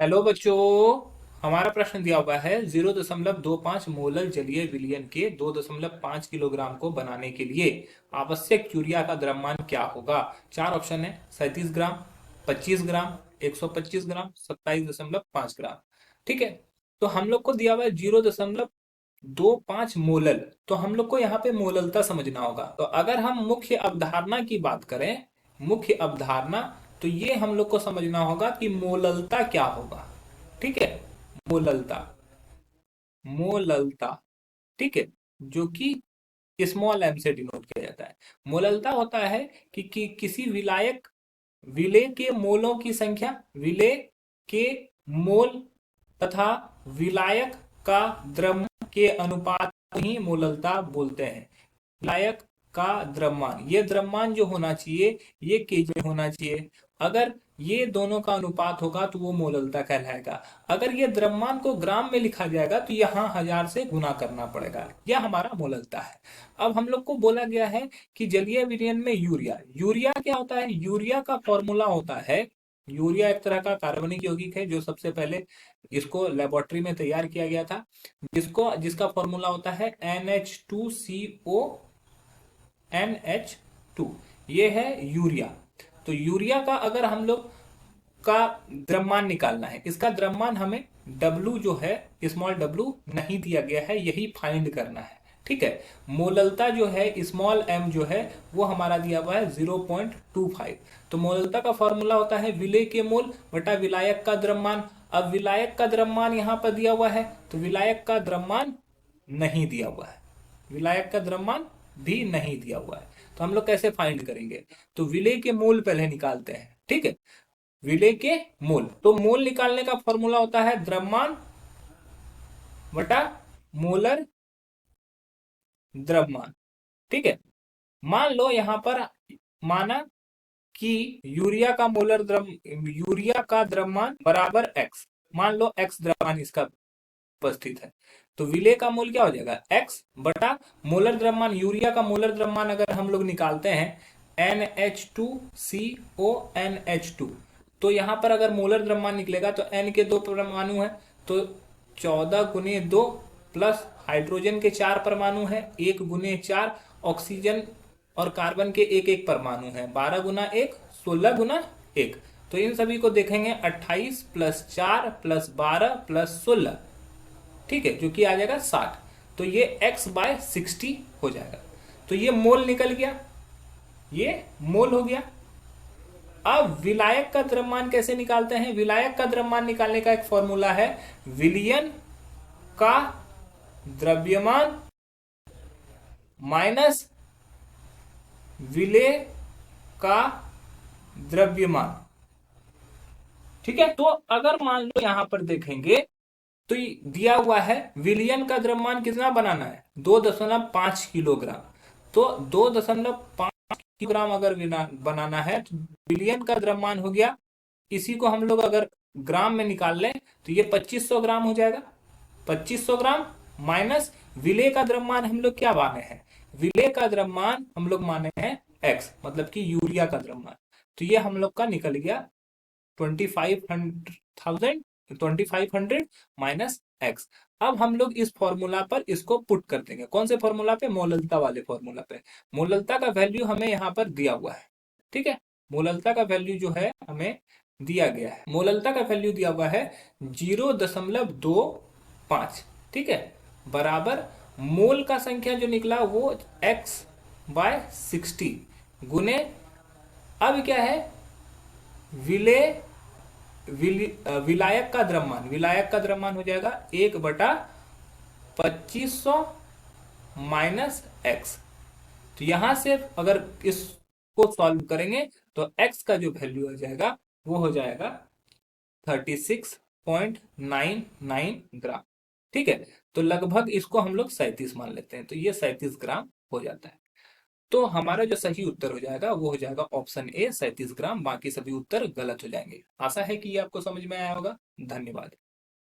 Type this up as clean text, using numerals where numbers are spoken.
Hello बच्चों। हमारा प्रश्न दिया हुआ है 0.25 मोलर जलीय विलयन के 2.5 किलोग्राम को बनाने के लिए आवश्यक यूरिया का द्रव्यमान क्या होगा। चार ऑप्शन है: 37 ग्राम, 25 ग्राम, 125 ग्राम, 27.5 ग्राम। ठीक है। तो हम लोग को दिया हुआ है 0.25 मोलल। तो हम लोग को यहाँ पे मोललता समझना होगा। तो अगर हम मुख्य अवधारणा की बात करें, मुख्य अवधारणा, तो ये हम लोग को समझना होगा कि मोललता क्या होगा। ठीक है। मोललता, मोललता, ठीक है, जो कि स्मॉल एम से डिनोट किया जाता है। मोललता होता है कि किसी विलायक, विलेय के मोलों की संख्या, विलेय के मोल तथा विलायक का द्रव्यमान के अनुपात को ही मोललता बोलते हैं। विलायक का द्रव्यमान, ये द्रव्यमान जो होना चाहिए ये केजी में होना चाहिए। अगर ये दोनों का अनुपात होगा तो वो मोललता कहलाएगा। अगर ये द्रव्यमान को ग्राम में लिखा जाएगा तो यहाँ 1000 से गुना करना पड़ेगा। यह हमारा मोललता है। अब हम लोग को बोला गया है कि जलीय विलयन में यूरिया, यूरिया क्या होता है। यूरिया का फॉर्मूला होता है, यूरिया एक तरह का कार्बनिक यौगिक है जो सबसे पहले इसको लेबोरेटरी में तैयार किया गया था, जिसका फॉर्मूला होता है NH2CO NH2। ये है यूरिया। तो यूरिया का अगर हम लोग का द्रव्यमान निकालना है, इसका द्रव्यमान हमें W जो है, स्मॉल w नहीं दिया गया है, यही फाइंड करना है। ठीक है। मोललता जो है, स्मॉल m जो है, वो हमारा दिया हुआ है 0.25। तो मोललता का फॉर्मूला होता है विलेय के मोल बटा विलायक का द्रव्यमान। अब विलायक का द्रव्यमान यहां पर दिया हुआ है, तो विलायक का द्रव्यमान नहीं दिया हुआ है, विलायक का द्रव्यमान भी नहीं दिया हुआ है। तो हम लोग कैसे फाइंड करेंगे? तो विलेय के मोल पहले निकालते हैं। ठीक है। विलेय के मोल, तो मोल निकालने का फॉर्मूला होता है द्रव्यमान बटा मोलर द्रव्यमान। ठीक है। मान लो यहां पर माना कि यूरिया का द्रव्यमान बराबर x। मान लो x द्रव्यमान इसका उपस्थित है, तो विलेय का मोल क्या हो जाएगा? x बटा मोलर द्रव्यमान। यूरिया का मोलर द्रव्यमान अगर हम लोग निकालते हैं NH2CONH2, तो यहां पर अगर मोलर द्रव्यमान निकलेगा तो n के दो परमाणु है, तो 14 × 2 प्लस हाइड्रोजन के 4 परमाणु है, 1 × 4 ऑक्सीजन और कार्बन के एक एक परमाणु है, 12 × 1 16 × 1। तो इन सभी को देखेंगे 28 + 4 + 12 + 16, ठीक है, जो कि आ जाएगा 60। तो ये x/60 हो जाएगा। तो ये मोल निकल गया, ये मोल हो गया। अब विलायक का द्रव्यमान कैसे निकालते हैं? विलायक का द्रव्यमान निकालने का एक फॉर्मूला है विलयन का द्रव्यमान माइनस विलेय का द्रव्यमान। ठीक है। तो अगर मान लो यहां पर देखेंगे तो दिया हुआ है विलयन का द्रव्यमान कितना बनाना है? 2.5 किलोग्राम। तो 2.5 किलोग्राम अगर बनाना है तो विलयन का द्रव्यमान हो गया, इसी को हम लोग अगर ग्राम में निकाल लें तो ये 2500 ग्राम हो जाएगा। 2500 ग्राम माइनस विलेय का द्रव्यमान हम लोग क्या माने हैं? विलेय का द्रव्यमान हम लोग माने हैं x, मतलब कि यूरिया का द्रव्यमान। तो ये हम लोग का निकल गया 2500 माइनस एक्स। अब हम लोग इस फॉर्मूला पर इसको पुट कर देंगे। कौन से फॉर्मूला पे? मोललता वाले फॉर्मूला पे। मोललता का वैल्यू हमें यहाँ पर दिया हुआ है। ठीक है। मोललता का वैल्यू जो है हमें दिया गया है, मोललता का वैल्यू दिया हुआ है 0.25। ठीक है। बराबर मोल का संख्या जो निकला वो x/60 गुने, अब क्या है, विलेय विलायक का द्रव्यमान, विलायक का द्रव्यमान हो जाएगा 1/2500 माइनस एक्स। तो यहां से अगर इसको सॉल्व करेंगे तो x का जो वैल्यू हो जाएगा वो हो जाएगा 36.99 ग्राम। ठीक है। तो लगभग इसको हम लोग 37 मान लेते हैं, तो ये 37 ग्राम हो जाता है। तो हमारा जो सही उत्तर हो जाएगा वो हो जाएगा ऑप्शन ए 37 ग्राम। बाकी सभी उत्तर गलत हो जाएंगे। आशा है कि ये आपको समझ में आया होगा। धन्यवाद।